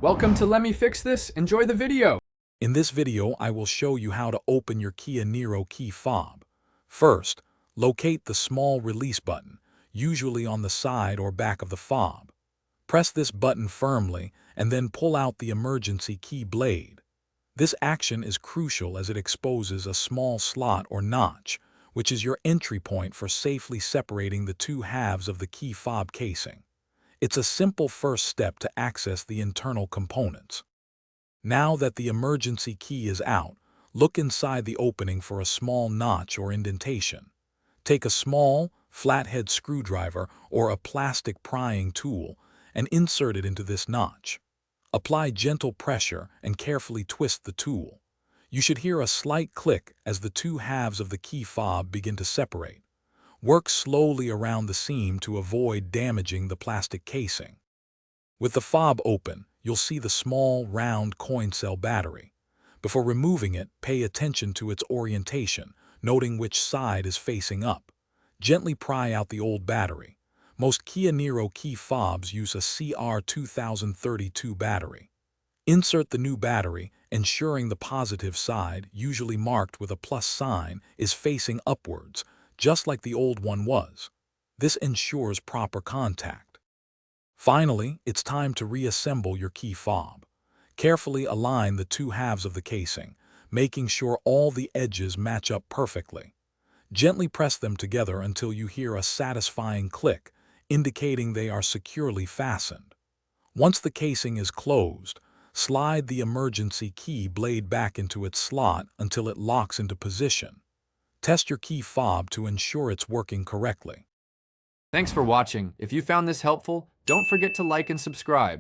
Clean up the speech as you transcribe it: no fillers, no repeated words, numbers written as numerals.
Welcome to Let Me Fix This. Enjoy the video. In this video, I will show you how to open your Kia Niro key fob. First, locate the small release button, usually on the side or back of the fob. Press this button firmly and then pull out the emergency key blade. This action is crucial as it exposes a small slot or notch, which is your entry point for safely separating the two halves of the key fob casing. It's a simple first step to access the internal components. Now that the emergency key is out, look inside the opening for a small notch or indentation. Take a small, flathead screwdriver or a plastic prying tool and insert it into this notch. Apply gentle pressure and carefully twist the tool. You should hear a slight click as the two halves of the key fob begin to separate. Work slowly around the seam to avoid damaging the plastic casing. With the fob open, you'll see the small, round coin cell battery. Before removing it, pay attention to its orientation, noting which side is facing up. Gently pry out the old battery. Most Kia Niro key fobs use a CR2032 battery. Insert the new battery, ensuring the positive side, usually marked with a plus sign, is facing upwards, just like the old one was. This ensures proper contact. Finally, it's time to reassemble your key fob. Carefully align the two halves of the casing, making sure all the edges match up perfectly. Gently press them together until you hear a satisfying click, indicating they are securely fastened. Once the casing is closed, slide the emergency key blade back into its slot until it locks into position. Test your key fob to ensure it's working correctly. Thanks for watching. If you found this helpful, don't forget to like and subscribe.